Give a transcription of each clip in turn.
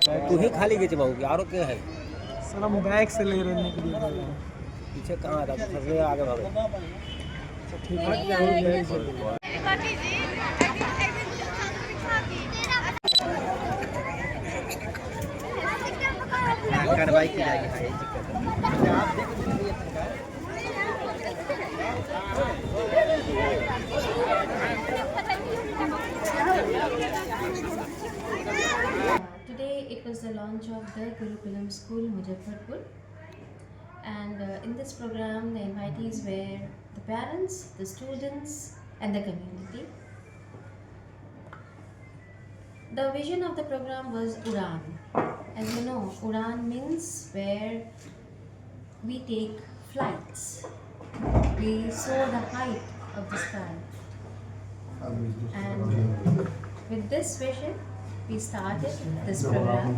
तू ही खाली खींच पाओगी, और क्या है? सर हम बैग से ले रहने के लिए बोल रहे हैं। पीछे कहाँ था, सबसे आगे भागो। अच्छा ठीक है। कार्रवाई की जाएगी। हाँ, यही दिक्कत है। आप देख लीजिए। Today it was the launch of the Gurukulam School, Muzaffarpur, and in this program the invitees were the parents, the students and the community. The vision of the program was Udan. As you know, Udan means where we take flights, we soar the height of the sky, and with this vision we started this program.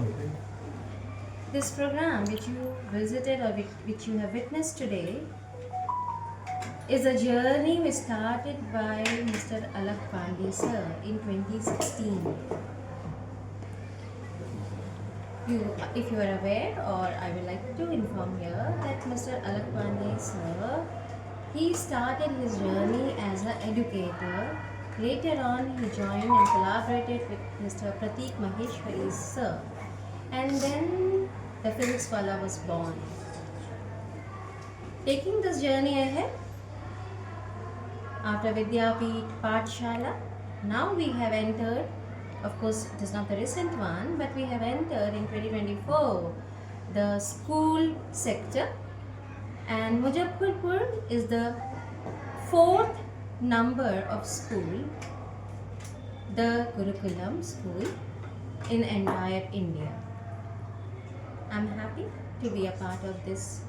This program which you visited or which you have witnessed today is a journey which started by Mr. Alak Pandey sir in 2016. If you are aware, or I would like to inform here that Mr. Alak Pandey sir, he started his journey as an educator. Later on, he joined and collaborated with Mr. Pratik Maheshwari sir, and then the Physics Wala was born. Taking this journey ahead, after Vidyapeeth Pathshala, now we have entered, of course it is not the recent one, but we have entered in 2024 the school sector, and Muzaffarpur is the fourth number of school, the Gurukulam school in entire India. I am happy to be a part of this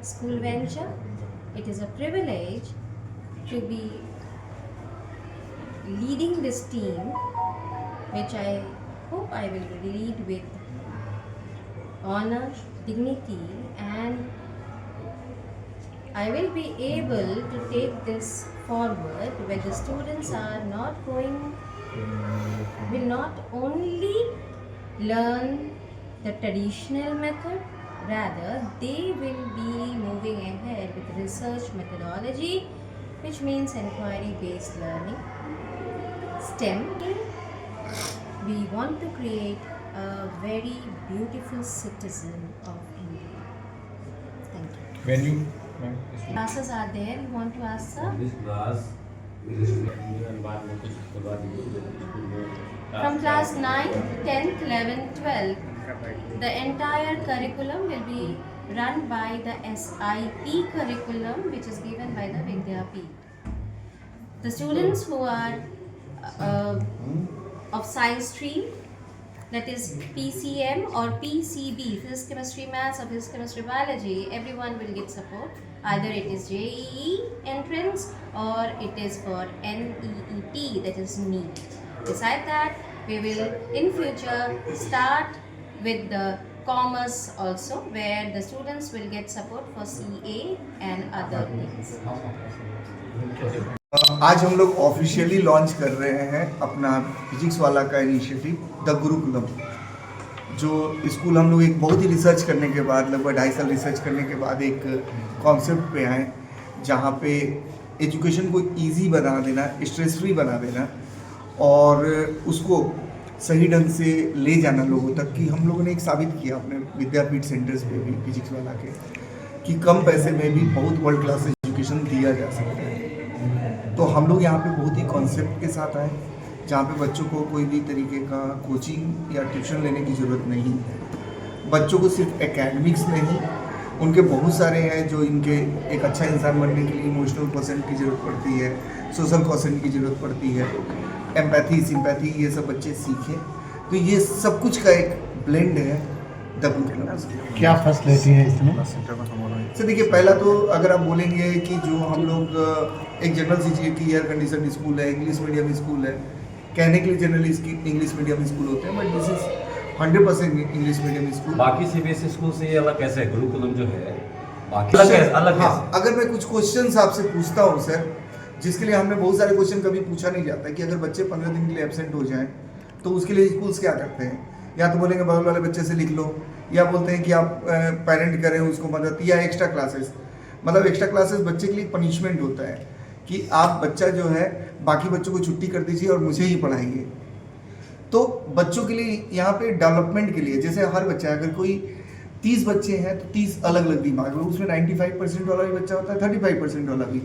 school venture. It is a privilege to be leading this team, which I hope I will lead with honor, dignity, and I will be able to take this forward where the students are will not only learn the traditional method, rather they will be moving ahead with research methodology, which means inquiry based learning, STEM. We want to create a very beautiful citizen of India. Thank you. When you Classes are there, you want to ask sir? This class From class 9, 10th, 11th, 12th, the entire curriculum will be run by the SIP curriculum, which is given by the Vidyapeeth. The students who are of science stream, that is PCM or PCB, physics, chemistry, maths or physics, chemistry, biology, everyone will get support. Either it is JEE entrance or it is for NEET, that is NEET. Besides that, we will in future start with the commerce also, where the students will get support for CA and other things. आज हम लोग officially launch कर रहे हैं अपना physics वाला का initiative the Gurukulam, जो स्कूल हम लोग एक बहुत ही रिसर्च करने के बाद, लगभग 2.5 साल रिसर्च करने के बाद एक कॉन्सेप्ट पे आए, जहाँ पे एजुकेशन को इजी बना देना, स्ट्रेस फ्री बना देना और उसको सही ढंग से ले जाना लोगों तक। कि हम लोगों ने एक साबित किया अपने विद्यापीठ सेंटर्स पे भी फिजिक्स वाला के, कि कम पैसे में भी बहुत वर्ल्ड क्लास एजुकेशन दिया जा सकता है। तो हम लोग यहाँ पे बहुत ही कॉन्सेप्ट के साथ आए, जहाँ पे बच्चों को कोई भी तरीके का कोचिंग या ट्यूशन लेने की ज़रूरत नहीं है। बच्चों को सिर्फ एकेडमिक्स नहीं, उनके बहुत सारे हैं जो इनके एक अच्छा इंसान बनने के लिए इमोशनल क्वोशेंट की ज़रूरत पड़ती है, सोशल क्वोशेंट की ज़रूरत पड़ती है, एम्पैथी, सिंपैथी, ये सब बच्चे सीखें। तो ये सब कुछ का एक ब्लेंड है द गुरुकुलम। क्या फैसिलिटी है इसमें? सर देखिए, पहला तो अगर आप बोलेंगे कि जो हम लोग एक जनरल सी की एयर कंडीशन स्कूल है, इंग्लिश मीडियम स्कूल है, कहने के लिए जनरली इंग्लिश मीडियम स्कूल होते हैं, but this is 100% English medium school. बाकी सीबीएसई स्कूल से ये अलग कैसे है? गुरुकुलम जो है बाकी अलग हाँ, कैसे? अगर मैं कुछ क्वेश्चंस आपसे पूछता हूँ सर, जिसके लिए हमने बहुत सारे क्वेश्चन कभी पूछा नहीं जाता, कि अगर बच्चे 15 दिन के लिए एब्सेंट हो जाएं तो उसके लिए स्कूल्स क्या करते हैं या तो बोलेंगे बगल वाले बच्चे से लिख लो, या बोलते हैं कि आप पेरेंट करें उसको मदद, या एक्स्ट्रा क्लासेस। मतलब एक्स्ट्रा क्लासेस बच्चे के लिए पनिशमेंट होता है कि आप बच्चा जो है बाकी बच्चों को छुट्टी कर दीजिए और मुझे ही पढ़ाइए। तो बच्चों के लिए यहाँ पे डेवलपमेंट के लिए, जैसे हर बच्चा, अगर कोई 30 बच्चे हैं तो 30 अलग अलग दिमाग है, उसमें 95% वाला भी बच्चा होता है, 35% वाला भी।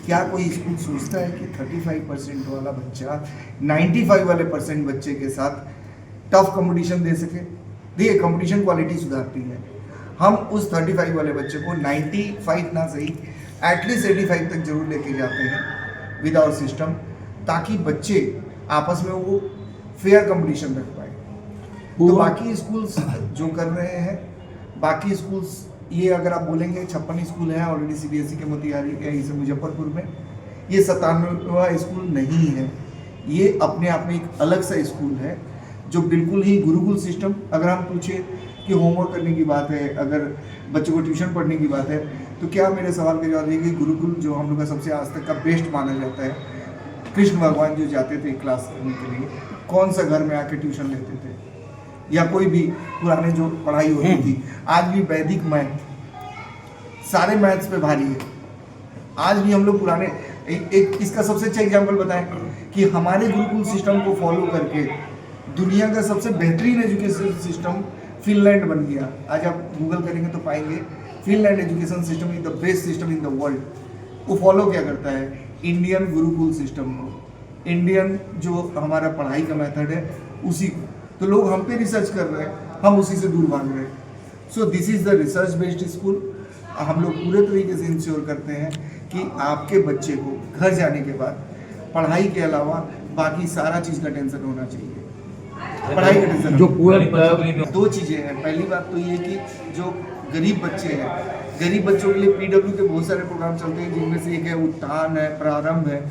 क्या कोई स्कूल सोचता है कि 35% वाला बच्चा 95 वाले % बच्चे के साथ टफ कंपटीशन दे सके? देखिए, कंपटीशन क्वालिटी सुधारती है। हम उस 35 वाले बच्चे को 95 ना सही एटलीस्ट 85 तक जरूर लेके जाते हैं विद आवर सिस्टम, ताकि बच्चे आपस में वो फेयर कंपटीशन रख पाए। तो बाकी स्कूल्स जो कर रहे हैं, बाकी स्कूल्स ये अगर आप बोलेंगे 56 स्कूल हैं ऑलरेडी CBSE के मोतिहारी से मुजफ्फरपुर में, ये 97वां स्कूल नहीं है। ये अपने आप में एक अलग सा स्कूल है जो बिल्कुल ही गुरुकुल सिस्टम। अगर हम पूछे कि होमवर्क करने की बात है, अगर बच्चों को ट्यूशन पढ़ने की बात है, तो क्या मेरे सवाल का जवाब देंगे गुरुकुल जो हम लोग का सबसे आज तक का बेस्ट माना जाता है। कृष्ण भगवान जो जाते थे क्लास करने के लिए, कौन सा घर में आके ट्यूशन लेते थे, या कोई भी पुराने जो पढ़ाई होती थी। आज भी वैदिक मैथ, सारे मैथ्स पे भारी है। आज भी हम लोग पुराने एक इसका सबसे अच्छा एग्जाम्पल बताएं कि हमारे गुरुकुल सिस्टम को फॉलो करके दुनिया का सबसे बेहतरीन एजुकेशन सिस्टम फिनलैंड बन गया। आज आप गूगल करेंगे तो पाएंगे Finland education system is the best system in the world. वो फॉलो क्या करता है? इंडियन गुरुकुल सिस्टम को, इंडियन जो हमारा पढ़ाई का मेथड है उसी को। तो लोग हम पे रिसर्च कर रहे हैं, हम उसी से दूर भाग रहे हैं। So this is the research based school. हम लोग पूरे तरीके से इंश्योर करते हैं कि आपके बच्चे को घर जाने के बाद पढ़ाई के अलावा बाकी सारा चीज़ का टेंशन होना चाहिए। पढ़ाई का टेंशन जो पूरा दो चीज़ें हैं। पहली बात तो ये कि जो गरीब बच्चे हैं, गरीब बच्चों के लिए PW के बहुत सारे प्रोग्राम चलते हैं, जिनमें से एक है उत्थान है, प्रारंभ है,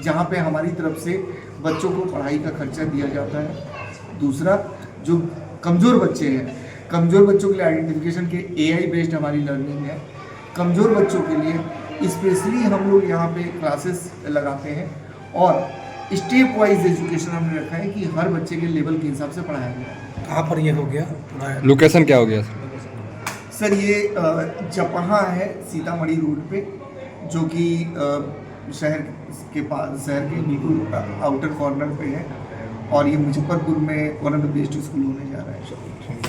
जहाँ पे हमारी तरफ से बच्चों को पढ़ाई का खर्चा दिया जाता है। दूसरा, जो कमज़ोर बच्चे हैं, कमज़ोर बच्चों के लिए आइडेंटिफिकेशन के AI बेस्ड हमारी लर्निंग है। कमज़ोर बच्चों के लिए स्पेशली हम लोग यहाँ पे क्लासेस लगाते हैं और स्टेप वाइज एजुकेशन हमने रखा है कि हर बच्चे के लेवल के हिसाब से पढ़ाया गया है। कहाँ पर ये हो गया? लोकेशन क्या हो गया सर? ये जपहा है, सीतामढ़ी रोड पे, जो कि शहर के पास, शहर के बिल्कुल आउटर कॉर्नर पे है, और ये मुजफ्फरपुर में one of the best school होने जा रहा है।